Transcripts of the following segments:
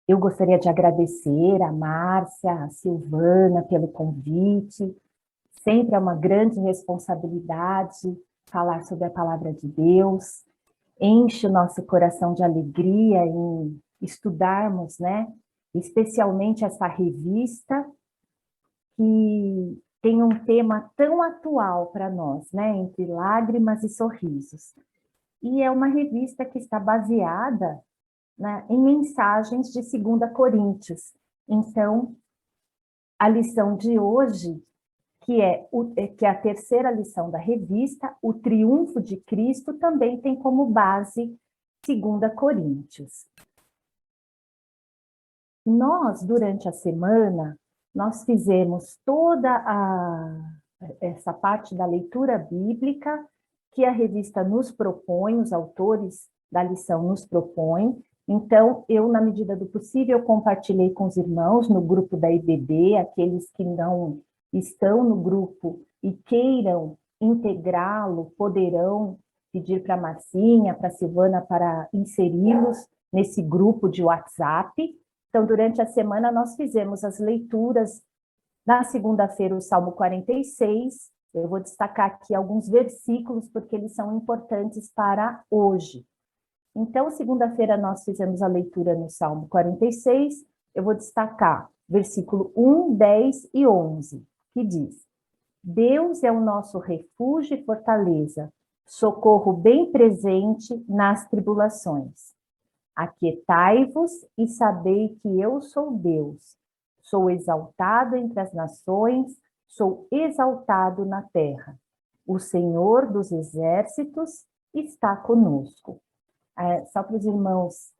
Eu gostaria de agradecer a Márcia, a Silvana pelo convite. Sempre é uma grande responsabilidade falar sobre a palavra de Deus. Enche o nosso coração de alegria em estudarmos, né? Especialmente essa revista que tem um tema tão atual para nós, né? Entre lágrimas e sorrisos. E é uma revista que está baseada, né, em mensagens de 2 Coríntios. Então, a lição de hoje, que é a terceira lição da revista, o triunfo de Cristo, também tem como base 2 Coríntios. Nós, durante a semana, nós fizemos essa parte da leitura bíblica que a revista nos propõe, os autores da lição nos propõem. Então, eu, na medida do possível, compartilhei com os irmãos no grupo da IBD, aqueles que não estão no grupo e queiram integrá-lo, poderão pedir para a Marcinha, para a Silvana, para inseri-los nesse grupo de WhatsApp. Então, durante a semana, nós fizemos as leituras. Na segunda-feira, o Salmo 46. Eu vou destacar aqui alguns versículos, porque eles são importantes para hoje. Então, segunda-feira, nós fizemos a leitura no Salmo 46. Eu vou destacar versículo 1, 10 e 11, que diz: Deus é o nosso refúgio e fortaleza, socorro bem presente nas tribulações. Aquietai-vos e sabei que eu sou Deus. Sou exaltado entre as nações, sou exaltado na terra. O Senhor dos exércitos está conosco. Só para os irmãos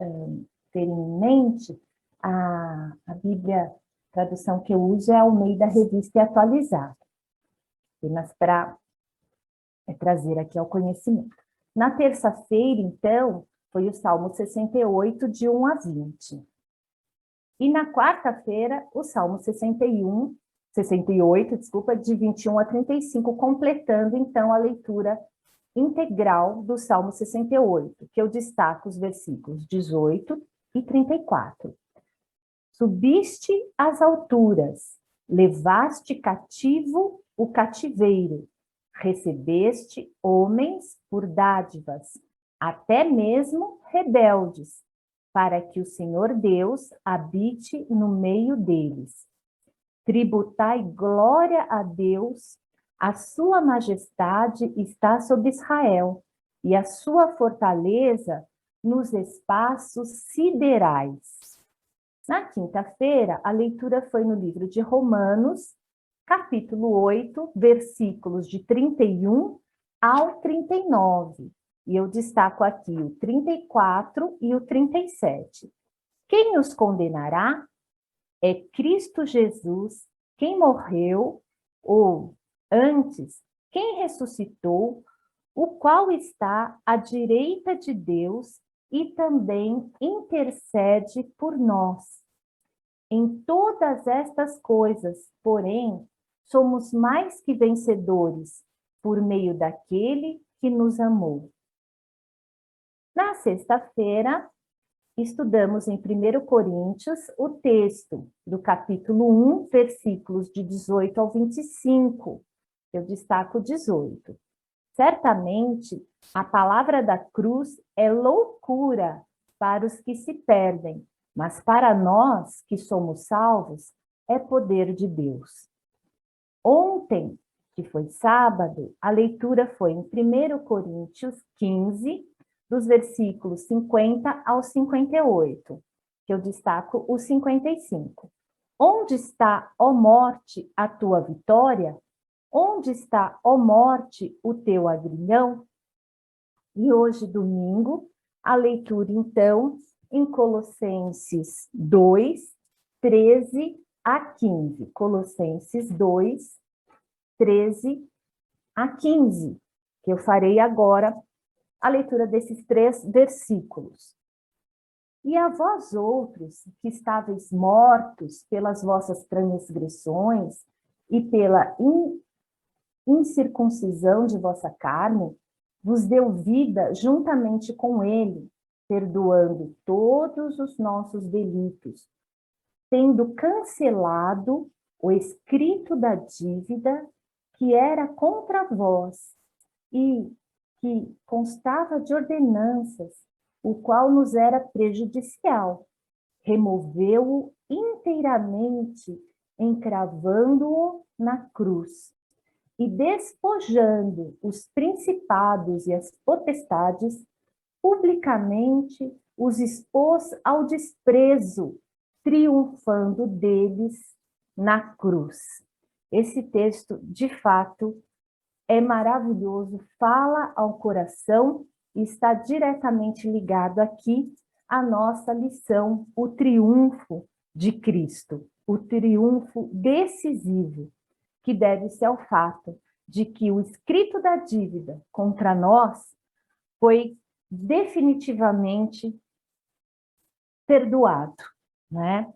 terem em mente, a Bíblia, a tradução que eu uso é Almeida Revista e Atualizada. Apenas para trazer aqui ao conhecimento. Na terça-feira, então, foi o Salmo 68, de 1 a 20. E na quarta-feira, o Salmo 68, de 21 a 35, completando, então, a leitura integral do Salmo 68, que eu destaco os versículos 18 e 34. Subiste às alturas, levaste cativo o cativeiro, recebeste homens por dádivas, até mesmo rebeldes, para que o Senhor Deus habite no meio deles. Tributai glória a Deus, a sua majestade está sobre Israel, e a sua fortaleza nos espaços siderais. Na quinta-feira, a leitura foi no livro de Romanos, capítulo 8, versículos de 31 ao 39. E eu destaco aqui o 34 e o 37. Quem nos condenará? É Cristo Jesus, quem morreu, ou antes, quem ressuscitou, o qual está à direita de Deus e também intercede por nós. Em todas estas coisas, porém, somos mais que vencedores por meio daquele que nos amou. Na sexta-feira, estudamos em 1 Coríntios o texto do capítulo 1, versículos de 18 ao 25. Eu destaco 18. Certamente, a palavra da cruz é loucura para os que se perdem, mas para nós que somos salvos, é poder de Deus. Ontem, que foi sábado, a leitura foi em 1 Coríntios 15, dos versículos 50 ao 58, que eu destaco o 55. Onde está, ó morte, a tua vitória? Onde está, ó morte, o teu agrilhão? E hoje, domingo, a leitura, então, em Colossenses 2, 13 a 15. Colossenses 2, 13 a 15, que eu farei agora a leitura desses 3 versículos. E a vós outros, que estáveis mortos pelas vossas transgressões e pela incircuncisão de vossa carne, vos deu vida juntamente com ele, perdoando todos os nossos delitos, tendo cancelado o escrito da dívida que era contra vós e que constava de ordenanças, o qual nos era prejudicial. Removeu-o inteiramente, encravando-o na cruz, e despojando os principados e as potestades, publicamente os expôs ao desprezo, triunfando deles na cruz. Esse texto, de fato, é maravilhoso, fala ao coração e está diretamente ligado aqui à nossa lição, o triunfo de Cristo, o triunfo decisivo, que deve-se ao fato de que o escrito da dívida contra nós foi definitivamente perdoado, né?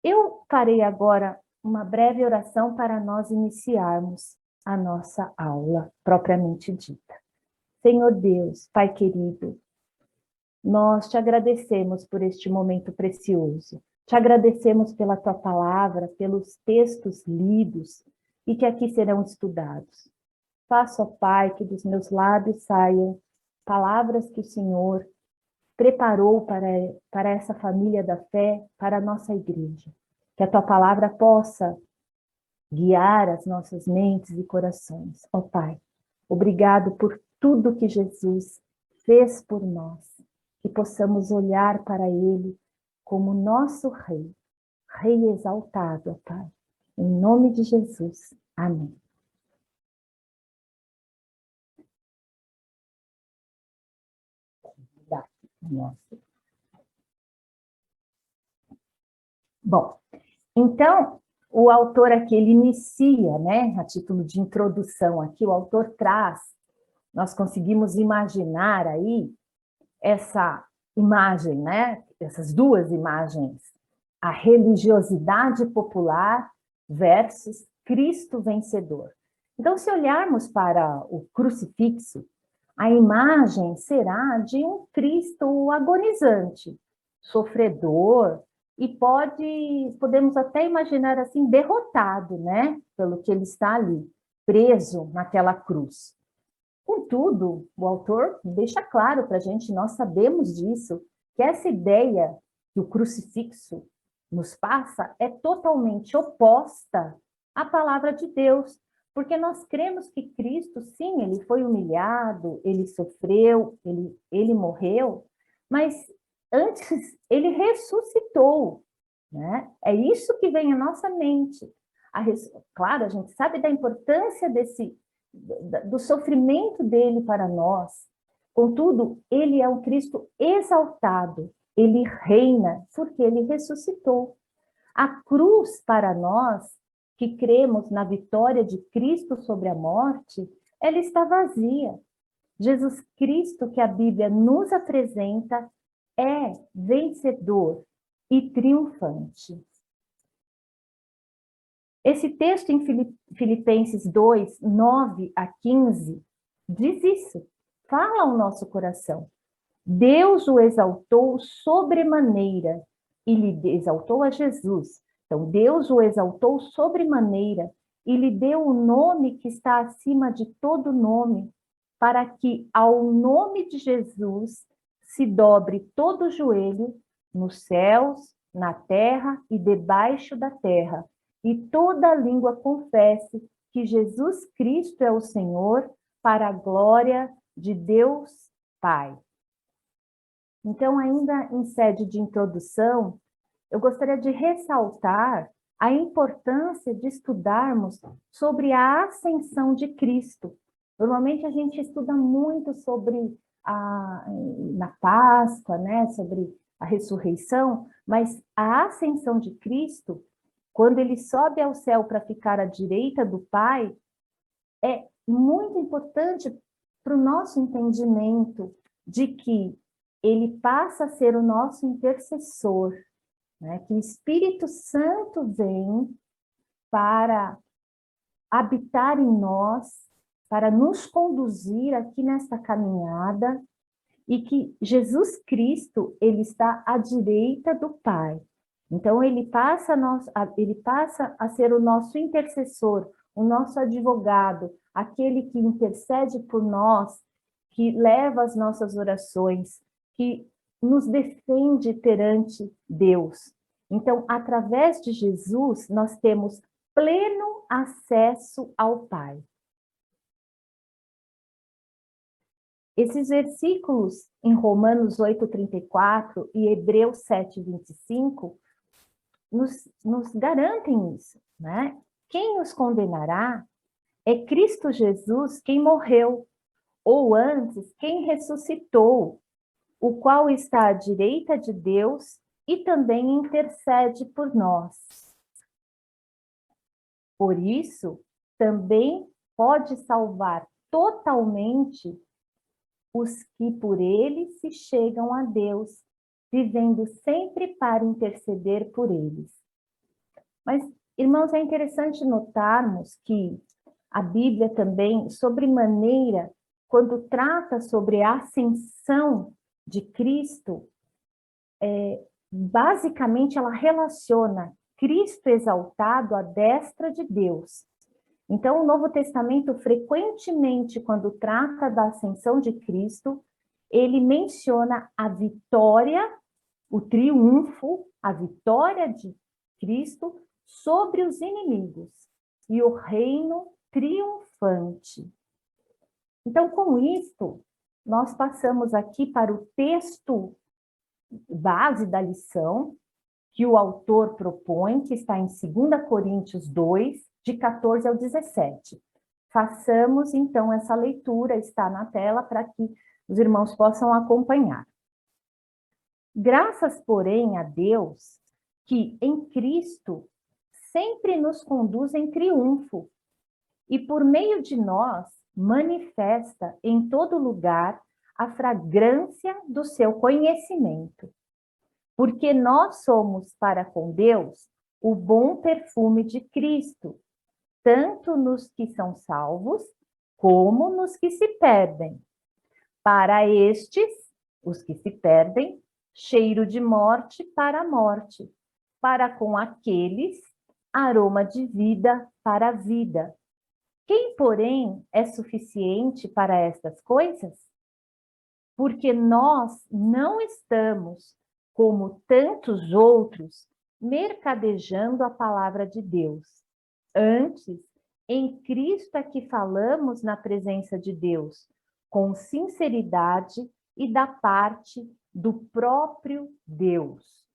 Eu farei agora uma breve oração para nós iniciarmos a nossa aula propriamente dita. Senhor Deus, Pai querido, nós te agradecemos por este momento precioso. Te agradecemos pela tua palavra, pelos textos lidos e que aqui serão estudados. Faça, ó Pai, que dos meus lábios saiam palavras que o Senhor preparou para essa família da fé, para a nossa igreja. Que a tua palavra possa guiar as nossas mentes e corações. Ó Pai, obrigado por tudo que Jesus fez por nós. Que possamos olhar para Ele como nosso Rei, Rei exaltado, ó Pai. Em nome de Jesus. Amém. Nossa. Bom, então, o autor aqui, ele inicia, né, a título de introdução aqui, o autor traz, nós conseguimos imaginar aí essa imagem, né, essas duas imagens, a religiosidade popular versus Cristo vencedor. Então, se olharmos para o crucifixo, a imagem será de um Cristo agonizante, sofredor, e podemos até imaginar assim, derrotado, né? Pelo que ele está ali, preso naquela cruz. Contudo, o autor deixa claro para a gente, nós sabemos disso, que essa ideia que o crucifixo nos passa é totalmente oposta à palavra de Deus, porque nós cremos que Cristo, sim, ele foi humilhado, ele sofreu, ele morreu, mas antes ele ressuscitou, né? É isso que vem à nossa mente. Claro, a gente sabe da importância do sofrimento dele para nós. Contudo, ele é um Cristo exaltado, ele reina porque ele ressuscitou. A cruz para nós, que cremos na vitória de Cristo sobre a morte, ela está vazia. Jesus Cristo, que a Bíblia nos apresenta, é vencedor e triunfante. Esse texto em Filipenses 2, 9 a 15, diz isso, fala ao nosso coração. Deus o exaltou sobremaneira e lhe exaltou a Jesus. Então, Deus o exaltou sobremaneira e lhe deu o nome que está acima de todo nome, para que ao nome de Jesus se dobre todo o joelho nos céus, na terra e debaixo da terra, e toda língua confesse que Jesus Cristo é o Senhor, para a glória de Deus Pai. Então, ainda em sede de introdução, eu gostaria de ressaltar a importância de estudarmos sobre a ascensão de Cristo. Normalmente a gente estuda muito sobre na Páscoa, né, sobre a ressurreição, mas a ascensão de Cristo, quando ele sobe ao céu para ficar à direita do Pai, é muito importante para o nosso entendimento de que ele passa a ser o nosso intercessor, né? Que o Espírito Santo vem para habitar em nós, para nos conduzir aqui nesta caminhada e que Jesus Cristo, ele está à direita do Pai. Então, ele passa a ser o nosso intercessor, o nosso advogado, aquele que intercede por nós, que leva as nossas orações, que nos defende perante Deus. Então, através de Jesus, nós temos pleno acesso ao Pai. Esses versículos em Romanos 8:34 e Hebreus 7:25 nos garantem isso, né? Quem os condenará é Cristo Jesus quem morreu, ou antes, quem ressuscitou, o qual está à direita de Deus e também intercede por nós. Por isso, também pode salvar totalmente os que por ele se chegam a Deus, vivendo sempre para interceder por eles. Mas, irmãos, é interessante notarmos que a Bíblia também, sobremaneira, quando trata sobre a ascensão de Cristo, basicamente ela relaciona Cristo exaltado à destra de Deus. Então, o Novo Testamento, frequentemente, quando trata da ascensão de Cristo, ele menciona a vitória, o triunfo, a vitória de Cristo sobre os inimigos e o reino triunfante. Então, com isto, nós passamos aqui para o texto base da lição, que o autor propõe, que está em 2 Coríntios 2, de 14 ao 17. Façamos, então, essa leitura, está na tela, para que os irmãos possam acompanhar. Graças, porém, a Deus, que em Cristo sempre nos conduz em triunfo, e por meio de nós manifesta em todo lugar a fragrância do seu conhecimento. Porque nós somos para com Deus o bom perfume de Cristo, tanto nos que são salvos, como nos que se perdem. Para estes, os que se perdem, cheiro de morte para a morte, para com aqueles, aroma de vida para a vida. Quem, porém, é suficiente para estas coisas? Porque nós não estamos, como tantos outros, mercadejando a palavra de Deus. Antes, em Cristo é que falamos na presença de Deus, com sinceridade e da parte do próprio Deus.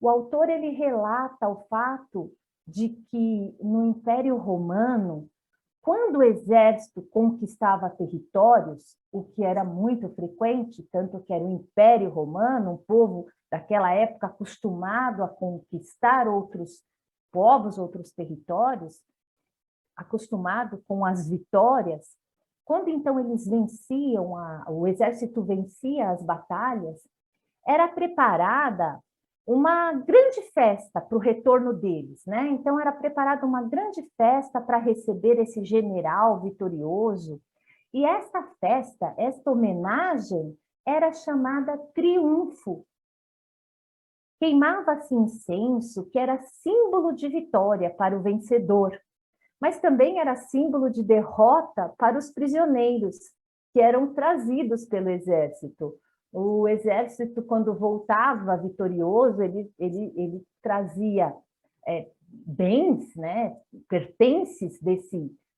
O autor, ele relata o fato de que no Império Romano, quando o exército conquistava territórios, o que era muito frequente, tanto que era o Império Romano, um povo daquela época acostumado a conquistar outros povos, outros territórios, acostumado com as vitórias, quando então eles venciam, o exército vencia as batalhas, era preparada uma grande festa para o retorno deles, né? Então era preparada uma grande festa para receber esse general vitorioso. E essa festa, esta homenagem, era chamada triunfo. Queimava-se incenso, que era símbolo de vitória para o vencedor, mas também era símbolo de derrota para os prisioneiros, que eram trazidos pelo exército. O exército, quando voltava vitorioso, ele trazia bens, né, pertences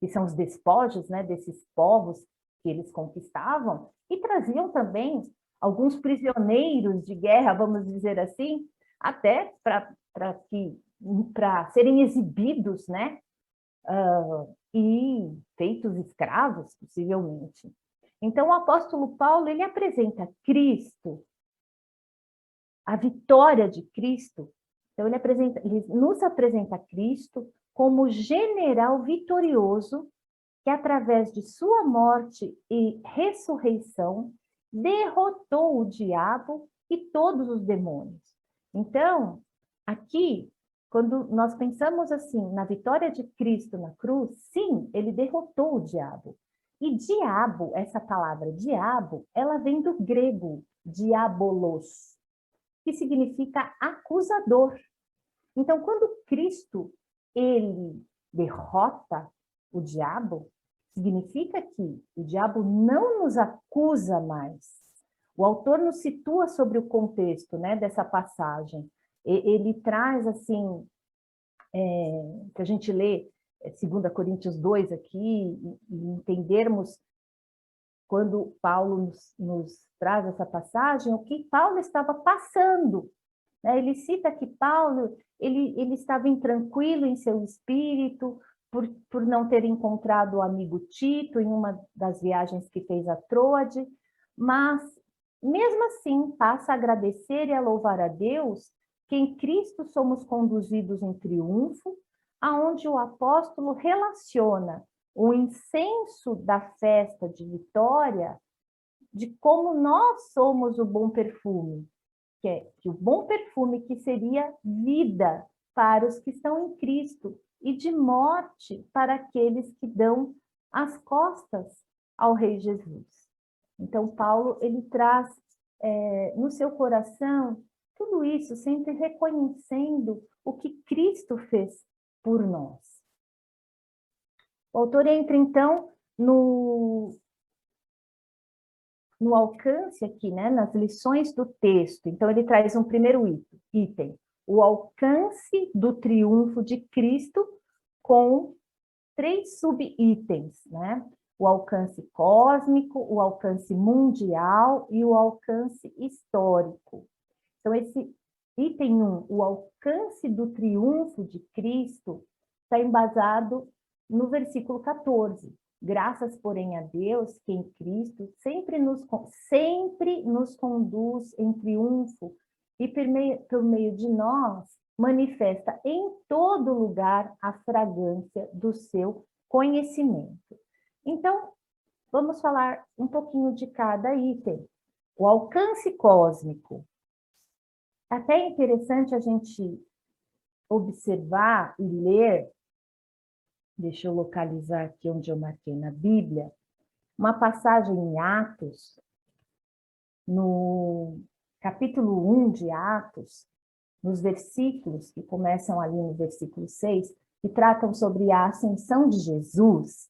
que são os despojos, né, desses povos que eles conquistavam, e traziam também alguns prisioneiros de guerra, vamos dizer assim, até para serem exibidos, né, e feitos escravos, possivelmente. Então, o apóstolo Paulo, ele apresenta Cristo, a vitória de Cristo. Então, ele nos apresenta Cristo como general vitorioso que, através de sua morte e ressurreição, derrotou o diabo e todos os demônios. Então, aqui, quando nós pensamos assim, na vitória de Cristo na cruz, sim, ele derrotou o diabo. E diabo, essa palavra diabo, ela vem do grego diabolos, que significa acusador. Então, quando Cristo, ele derrota o diabo, significa que o diabo não nos acusa mais. O autor nos situa sobre o contexto, né, dessa passagem. Ele traz, assim, que a gente lê 2 Coríntios 2 aqui, e entendermos, quando Paulo nos traz essa passagem, o que Paulo estava passando. Né? Ele cita que Paulo ele estava intranquilo em seu espírito, por não ter encontrado o amigo Tito em uma das viagens que fez a Troade, mas, mesmo assim, passa a agradecer e a louvar a Deus que em Cristo somos conduzidos em triunfo, aonde o apóstolo relaciona o incenso da festa de vitória de como nós somos o bom perfume, que o bom perfume que seria vida para os que estão em Cristo e de morte para aqueles que dão as costas ao Rei Jesus. Então, Paulo, ele traz no seu coração tudo isso, sempre reconhecendo o que Cristo fez por nós. O autor entra, então, no alcance aqui, né, nas lições do texto. Então, ele traz um primeiro item, o alcance do triunfo de Cristo, com 3 subitens, né? O alcance cósmico, o alcance mundial e o alcance histórico. Então, esse item 1, o alcance do triunfo de Cristo, está embasado no versículo 14. Graças, porém, a Deus, que em Cristo sempre nos conduz em triunfo e por meio de nós manifesta em todo lugar a fragrância do seu conhecimento. Então, vamos falar um pouquinho de cada item. O alcance cósmico. Até é interessante a gente observar e ler, deixa eu localizar aqui onde eu marquei na Bíblia, uma passagem em Atos, no capítulo 1 de Atos, nos versículos que começam ali no versículo 6, que tratam sobre a ascensão de Jesus.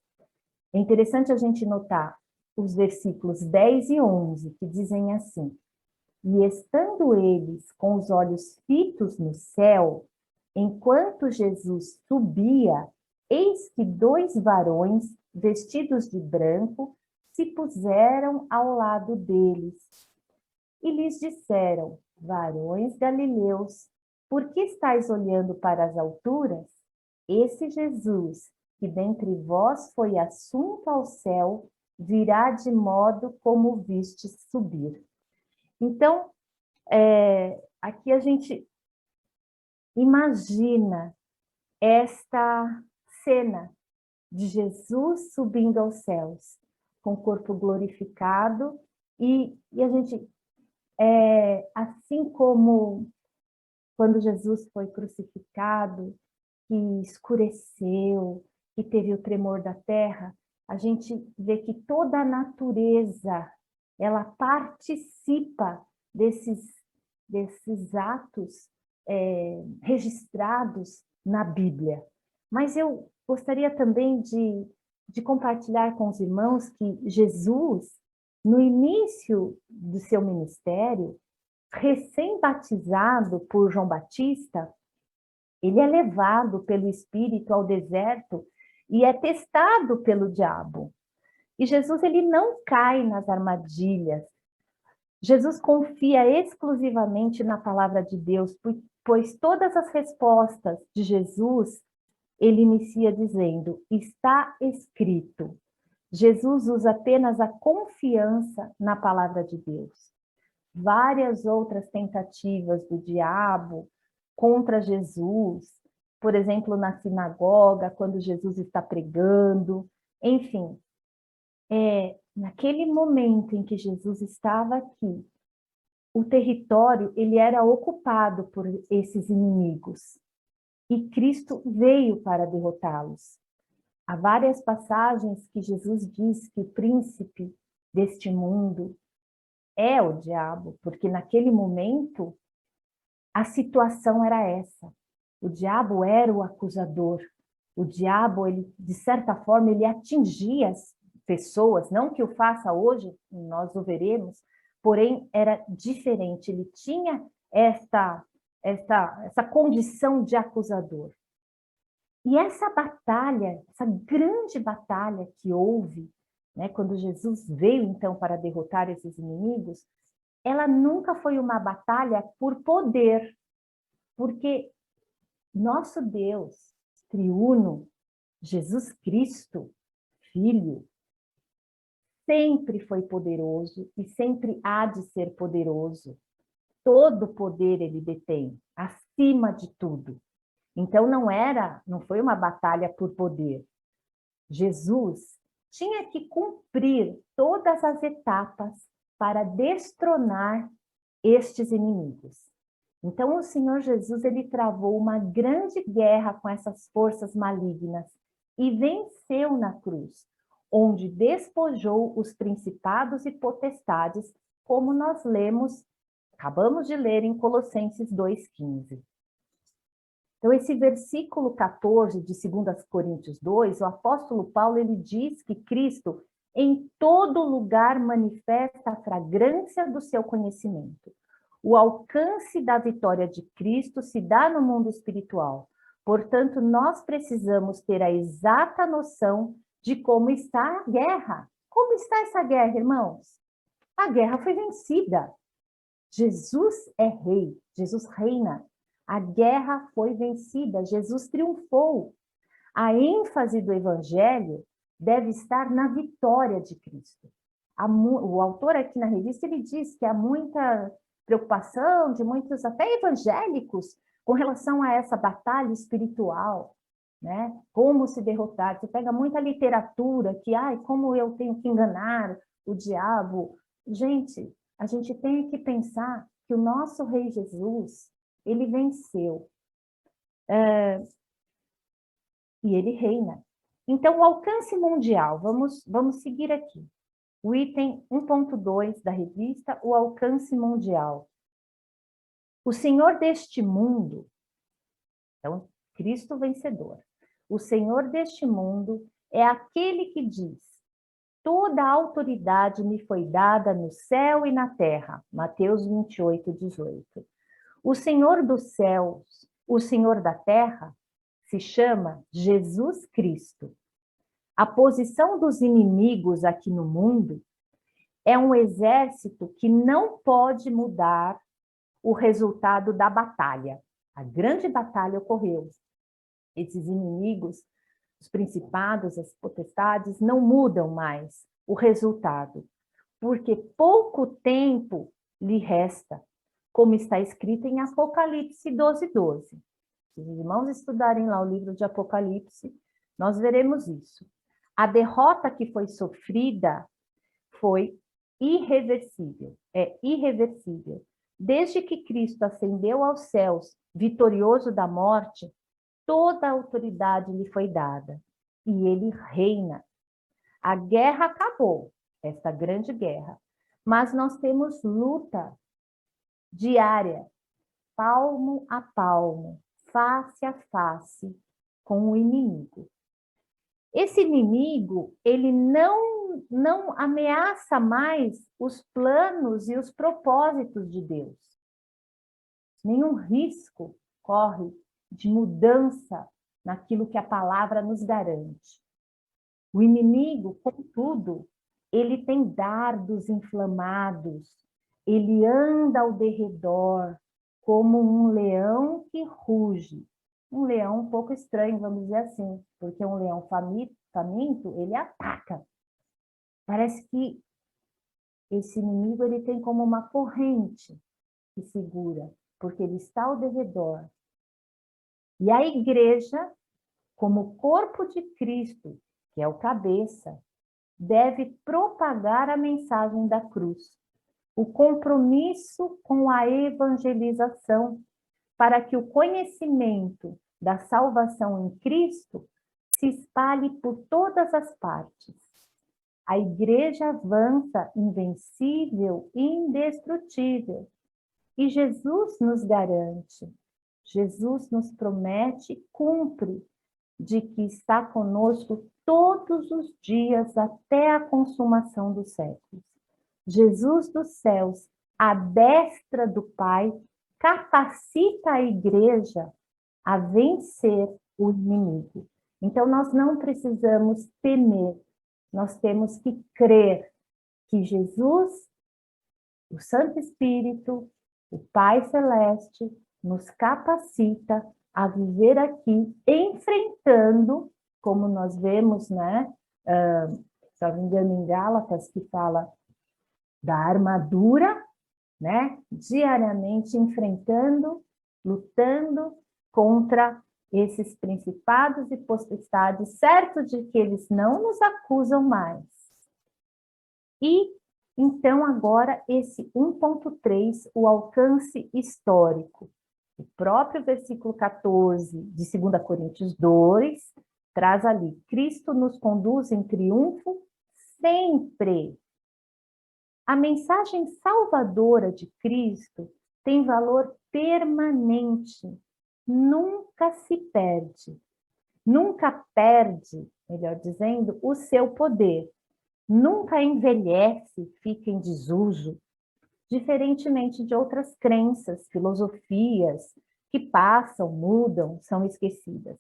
É interessante a gente notar os versículos 10 e 11, que dizem assim: e estando eles com os olhos fitos no céu, enquanto Jesus subia, eis que 2 varões, vestidos de branco, se puseram ao lado deles. E lhes disseram: varões galileus, por que estáis olhando para as alturas? Esse Jesus, que dentre vós foi assunto ao céu, virá de modo como vistes subir. Então, aqui a gente imagina esta cena de Jesus subindo aos céus, com o corpo glorificado, e a gente, assim como quando Jesus foi crucificado, que escureceu, que teve o tremor da terra, a gente vê que toda a natureza, ela participa desses atos registrados na Bíblia. Mas eu gostaria também de compartilhar com os irmãos que Jesus, no início do seu ministério, recém-batizado por João Batista, ele é levado pelo Espírito ao deserto e é testado pelo diabo. E Jesus, ele não cai nas armadilhas. Jesus confia exclusivamente na palavra de Deus, pois todas as respostas de Jesus, ele inicia dizendo: está escrito. Jesus usa apenas a confiança na palavra de Deus. Várias outras tentativas do diabo contra Jesus, por exemplo, na sinagoga, quando Jesus está pregando, enfim, naquele momento em que Jesus estava aqui, o território ele era ocupado por esses inimigos, e Cristo veio para derrotá-los. Há várias passagens que Jesus diz que o príncipe deste mundo é o diabo, porque naquele momento a situação era essa. O diabo era o acusador. O diabo, ele, de certa forma, ele atingia as pessoas, não que o faça hoje, nós o veremos, porém era diferente, ele tinha essa condição de acusador. E essa batalha, essa grande batalha que houve, né, quando Jesus veio então para derrotar esses inimigos, ela nunca foi uma batalha por poder, porque nosso Deus triuno, Jesus Cristo, Filho, sempre foi poderoso e sempre há de ser poderoso. Todo poder ele detém, acima de tudo. Então não foi uma batalha por poder. Jesus tinha que cumprir todas as etapas para destronar estes inimigos. Então o Senhor Jesus ele travou uma grande guerra com essas forças malignas e venceu na cruz, onde despojou os principados e potestades, como nós acabamos de ler em Colossenses 2,15. Então, esse versículo 14 de 2 Coríntios 2, o apóstolo Paulo ele diz que Cristo em todo lugar manifesta a fragrância do seu conhecimento. O alcance da vitória de Cristo se dá no mundo espiritual. Portanto, nós precisamos ter a exata noção de como está a guerra. Como está essa guerra, irmãos? A guerra foi vencida. Jesus é rei, Jesus reina. A guerra foi vencida, Jesus triunfou. A ênfase do evangelho deve estar na vitória de Cristo. O autor aqui na revista, ele diz que há muita preocupação de muitos até evangélicos com relação a essa batalha espiritual, né? Como se derrotar. Você pega muita literatura que, como eu tenho que enganar o diabo. Gente, a gente tem que pensar que o nosso Rei Jesus, ele venceu. E ele reina. Então, o alcance mundial, vamos seguir aqui. O item 1.2 da revista, o alcance mundial. O Senhor deste mundo, então, Cristo vencedor. O Senhor deste mundo é aquele que diz: toda a autoridade me foi dada no céu e na terra. Mateus 28:18. O Senhor dos céus, o Senhor da terra, se chama Jesus Cristo. A posição dos inimigos aqui no mundo é um exército que não pode mudar o resultado da batalha. A grande batalha ocorreu. Esses inimigos, os principados, as potestades, não mudam mais o resultado, porque pouco tempo lhe resta, como está escrito em Apocalipse 12:12. Se os irmãos estudarem lá o livro de Apocalipse, nós veremos isso. A derrota que foi sofrida foi irreversível, é irreversível. Desde que Cristo ascendeu aos céus, vitorioso da morte, toda a autoridade lhe foi dada, e ele reina. A guerra acabou, esta grande guerra, mas nós temos luta diária, palmo a palmo, face a face com o inimigo. Esse inimigo, ele não ameaça mais os planos e os propósitos de Deus. Nenhum risco corre de mudança naquilo que a palavra nos garante. O inimigo, contudo, ele tem dardos inflamados, ele anda ao derredor como um leão que ruge. Um leão um pouco estranho, vamos dizer assim, porque um leão faminto, ele ataca. Parece que esse inimigo ele tem como uma corrente que segura, porque ele está ao derredor. E a igreja, como corpo de Cristo, que é o cabeça, deve propagar a mensagem da cruz, o compromisso com a evangelização, para que o conhecimento da salvação em Cristo se espalhe por todas as partes. A igreja avança invencível e indestrutível. E Jesus nos garante, Jesus nos promete, cumpre, de que está conosco todos os dias até a consumação dos séculos. Jesus dos céus, à destra do Pai, capacita a igreja a vencer o inimigo. Então, nós não precisamos temer, nós temos que crer que Jesus, o Santo Espírito, o Pai Celeste, nos capacita a viver aqui, enfrentando, como nós vemos, né? Se não me engano, em Gálatas, que fala da armadura, né? Diariamente enfrentando, lutando contra esses principados e potestades, certo de que eles não nos acusam mais. E, então, agora, esse 1.3, o alcance histórico. O próprio versículo 14 de 2 Coríntios 2, traz ali, Cristo nos conduz em triunfo sempre. A mensagem salvadora de Cristo tem valor permanente, nunca se perde, nunca perde, melhor dizendo, o seu poder, nunca envelhece, fica em desuso, diferentemente de outras crenças, filosofias, que passam, mudam, são esquecidas.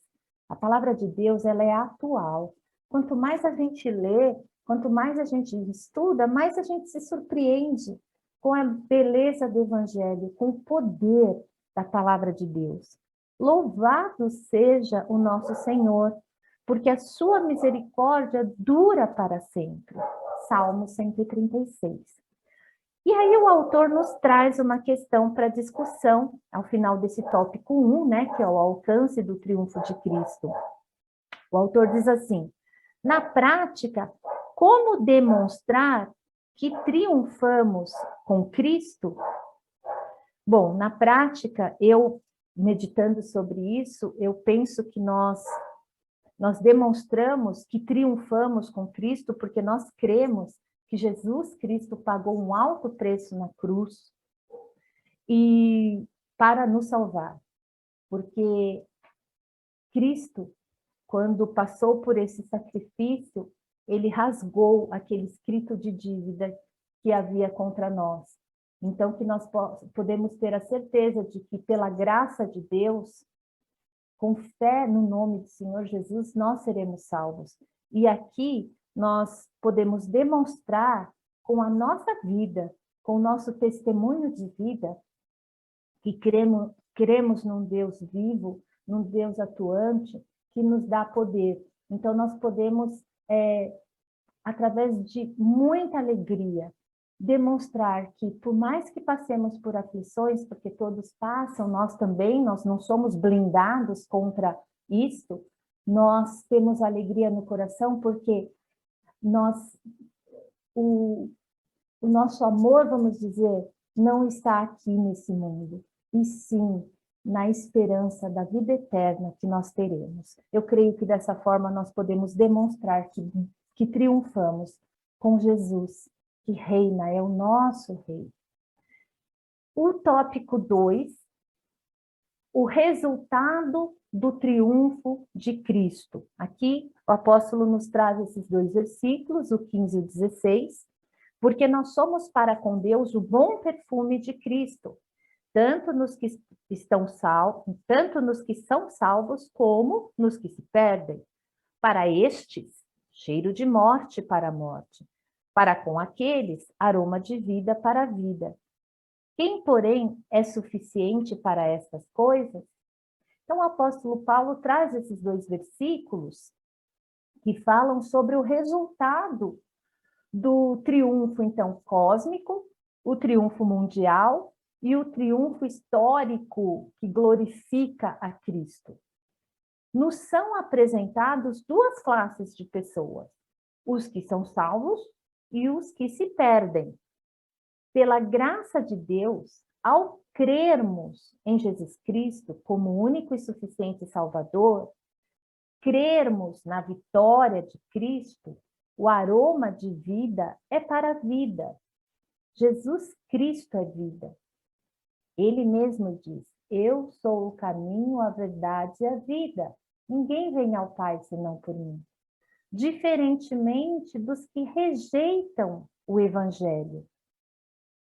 A palavra de Deus, ela é atual. Quanto mais a gente lê, quanto mais a gente estuda, mais a gente se surpreende com a beleza do Evangelho, com o poder da palavra de Deus. Louvado seja o nosso Senhor, porque a sua misericórdia dura para sempre. Salmo 136. E aí o autor nos traz uma questão para discussão, ao final desse tópico 1, né, que é o alcance do triunfo de Cristo. O autor diz assim, na prática, como demonstrar que triunfamos com Cristo? Bom, na prática, eu, meditando sobre isso, eu penso que nós demonstramos que triunfamos com Cristo porque nós cremos que Jesus Cristo pagou um alto preço na cruz e para nos salvar. Porque Cristo, quando passou por esse sacrifício, ele rasgou aquele escrito de dívida que havia contra nós. Então, que nós podemos ter a certeza de que, pela graça de Deus, com fé no nome do Senhor Jesus, nós seremos salvos. E aqui nós podemos demonstrar com a nossa vida, com o nosso testemunho de vida, que cremos num Deus vivo, num Deus atuante, que nos dá poder. Então nós podemos, através de muita alegria, demonstrar que, por mais que passemos por aflições, porque todos passam, nós também, nós não somos blindados contra isto, nós temos alegria no coração, porque o nosso amor, vamos dizer, não está aqui nesse mundo, e sim na esperança da vida eterna que nós teremos. Eu creio que dessa forma nós podemos demonstrar que triunfamos com Jesus, que reina, é o nosso rei. O tópico 2, o resultado do triunfo de Cristo. Aqui o apóstolo nos traz esses dois versículos, o 15 e o 16, porque nós somos para com Deus o bom perfume de Cristo, tanto nos que são salvos, como nos que se perdem. Para estes, cheiro de morte para a morte, para com aqueles, aroma de vida para a vida. Quem, porém, é suficiente para estas coisas? Então, o apóstolo Paulo traz esses dois versículos que falam sobre o resultado do triunfo, então, cósmico, o triunfo mundial e o triunfo histórico que glorifica a Cristo. Nos são apresentados duas classes de pessoas, os que são salvos e os que se perdem. Pela graça de Deus, ao crermos em Jesus Cristo como único e suficiente Salvador, crermos na vitória de Cristo, o aroma de vida é para a vida. Jesus Cristo é vida. Ele mesmo diz, eu sou o caminho, a verdade e a vida. Ninguém vem ao Pai senão por mim. Diferentemente dos que rejeitam o Evangelho.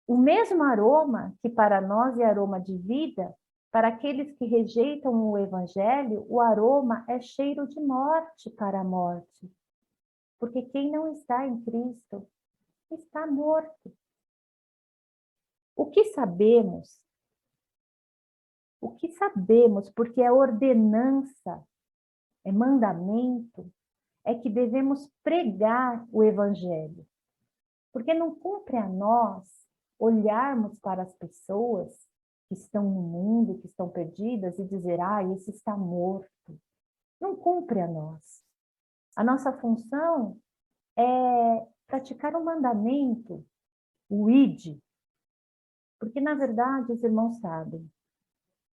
O mesmo aroma que para nós é aroma de vida, para aqueles que rejeitam o Evangelho, o aroma é cheiro de morte para a morte. Porque quem não está em Cristo está morto. O que sabemos, porque é ordenança, é mandamento, é que devemos pregar o Evangelho. Porque não cumpre a nós olharmos para as pessoas que estão no mundo, que estão perdidas, e dizer, esse está morto. Não cumpre a nós. A nossa função é praticar o mandamento, o ide. Porque, na verdade, os irmãos sabem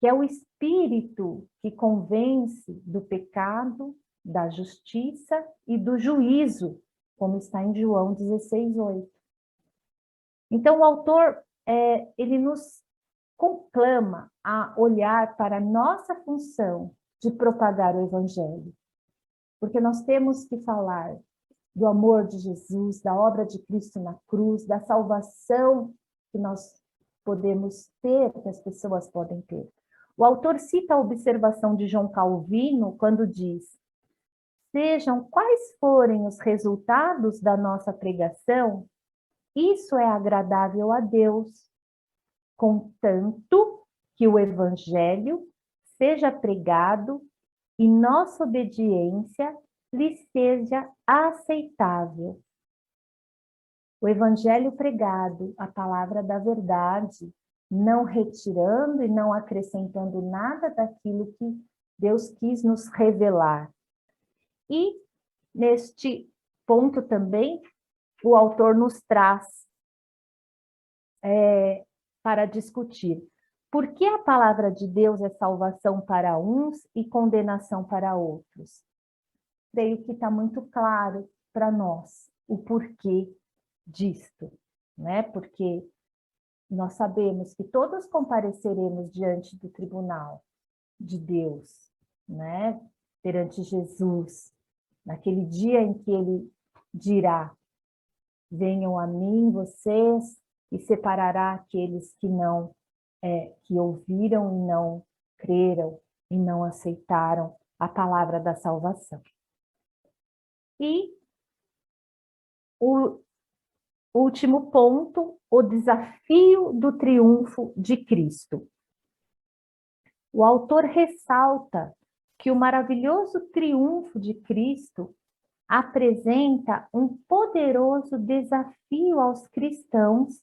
que é o Espírito que convence do pecado, da justiça e do juízo, como está em João 16:8. Então, o autor, ele nos conclama a olhar para a nossa função de propagar o Evangelho. Porque nós temos que falar do amor de Jesus, da obra de Cristo na cruz, da salvação que nós podemos ter, que as pessoas podem ter. O autor cita a observação de João Calvino quando diz: sejam quais forem os resultados da nossa pregação, isso é agradável a Deus, contanto que o Evangelho seja pregado e nossa obediência lhe seja aceitável. O Evangelho pregado, a palavra da verdade, não retirando e não acrescentando nada daquilo que Deus quis nos revelar. E, neste ponto também, o autor nos traz para discutir por que a palavra de Deus é salvação para uns e condenação para outros. Creio que está muito claro para nós o porquê disto, né? Porque nós sabemos que todos compareceremos diante do tribunal de Deus, né? Perante Jesus, naquele dia em que ele dirá: venham a mim vocês, e separará aqueles que não, que ouviram e não creram e não aceitaram a palavra da salvação. E o último ponto, o desafio do triunfo de Cristo. O autor ressalta que o maravilhoso triunfo de Cristo apresenta um poderoso desafio aos cristãos,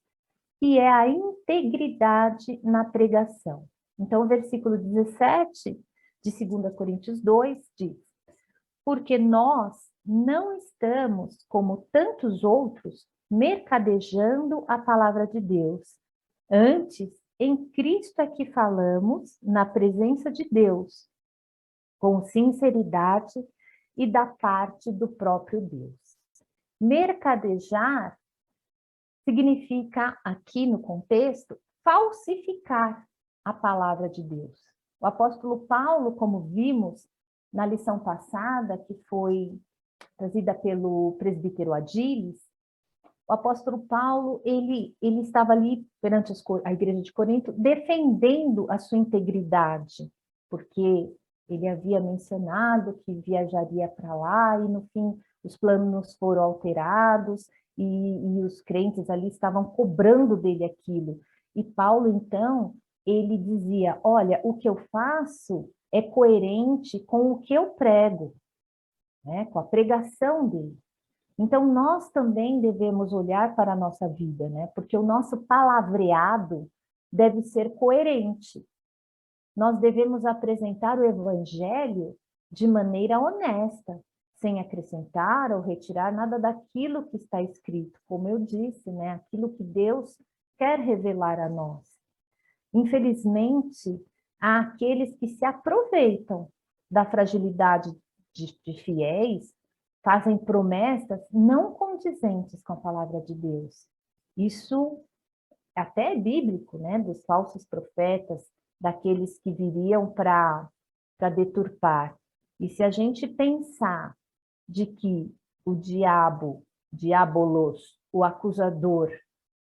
que é a integridade na pregação. Então, o versículo 17 de 2 Coríntios 2 diz: porque nós não estamos, como tantos outros, mercadejando a palavra de Deus. Antes, em Cristo é que falamos na presença de Deus, com sinceridade e da parte do próprio Deus. Mercadejar significa, aqui no contexto, falsificar a palavra de Deus. O apóstolo Paulo, como vimos na lição passada, que foi trazida pelo presbítero Adiles, o apóstolo Paulo, ele estava ali perante a igreja de Corinto, defendendo a sua integridade, porque ele havia mencionado que viajaria para lá, e no fim os planos foram alterados, e os crentes ali estavam cobrando dele aquilo. E Paulo, então, ele dizia: olha, o que eu faço é coerente com o que eu prego, né? Com a pregação dele. Então, nós também devemos olhar para a nossa vida, né? Porque o nosso palavreado deve ser coerente. Nós devemos apresentar o Evangelho de maneira honesta, sem acrescentar ou retirar nada daquilo que está escrito, como eu disse, né? Aquilo que Deus quer revelar a nós. Infelizmente, há aqueles que se aproveitam da fragilidade de fiéis fazem promessas não condizentes com a palavra de Deus. Isso até é bíblico, né? Dos falsos profetas, daqueles que viriam para deturpar. E se a gente pensar de que o diabo, diabolos, o acusador,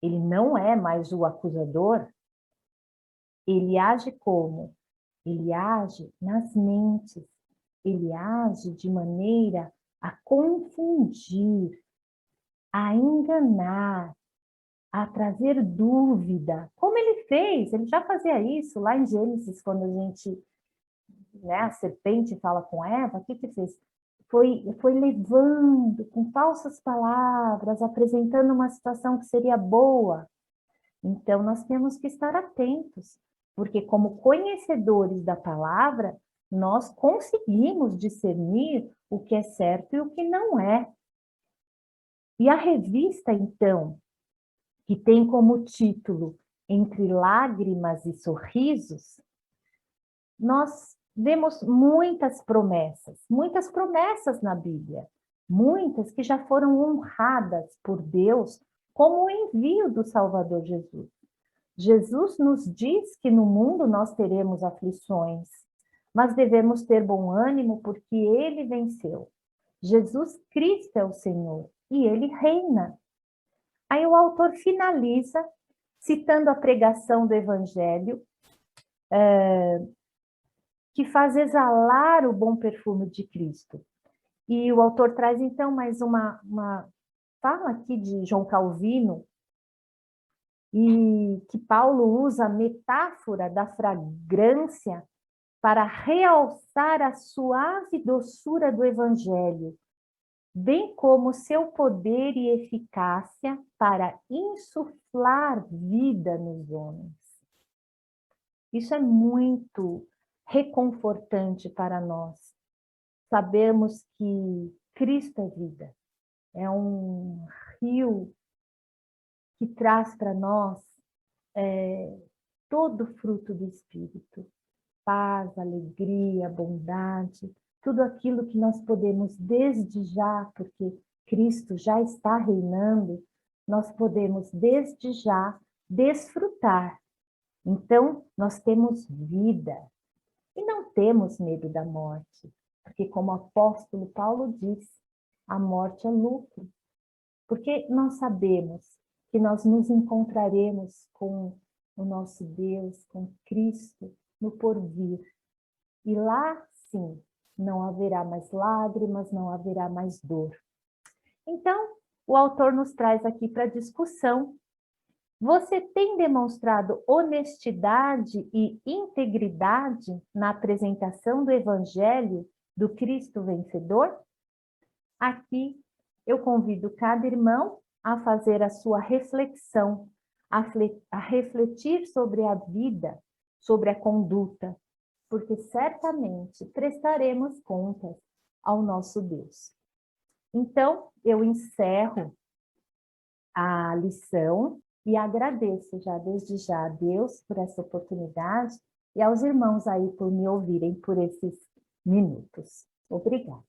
ele não é mais o acusador, ele age como? Ele age nas mentes, ele age de maneira a confundir, a enganar, a trazer dúvida. Como ele fez? Ele já fazia isso lá em Gênesis, quando a gente, né, a serpente fala com Eva, o que que fez? Foi levando com falsas palavras, apresentando uma situação que seria boa. Então, nós temos que estar atentos, porque como conhecedores da palavra, nós conseguimos discernir o que é certo e o que não é. E a revista, então, que tem como título Entre Lágrimas e Sorrisos, nós vemos muitas promessas na Bíblia, muitas que já foram honradas por Deus como o envio do Salvador Jesus. Jesus nos diz que no mundo nós teremos aflições, mas devemos ter bom ânimo porque ele venceu. Jesus Cristo é o Senhor e ele reina. Aí o autor finaliza citando a pregação do Evangelho, que faz exalar o bom perfume de Cristo. E o autor traz então mais uma fala aqui de João Calvino, e que Paulo usa a metáfora da fragrância para realçar a suave doçura do Evangelho, bem como seu poder e eficácia para insuflar vida nos homens. Isso é muito reconfortante para nós. Sabemos que Cristo é vida, é um rio que traz para nós todo o fruto do Espírito, paz, alegria, bondade, tudo aquilo que nós podemos desde já, porque Cristo já está reinando, nós podemos desde já desfrutar. Então, nós temos vida e não temos medo da morte, porque como o apóstolo Paulo diz, a morte é lucro, porque nós sabemos que nós nos encontraremos com o nosso Deus, com Cristo, no porvir. E lá, sim, não haverá mais lágrimas, não haverá mais dor. Então, o autor nos traz aqui para discussão. Você tem demonstrado honestidade e integridade na apresentação do Evangelho do Cristo vencedor? Aqui eu convido cada irmão a fazer a sua reflexão, a refletir sobre a vida, sobre a conduta, porque certamente prestaremos contas ao nosso Deus. Então, eu encerro a lição e agradeço já desde já a Deus por essa oportunidade e aos irmãos aí por me ouvirem por esses minutos. Obrigada.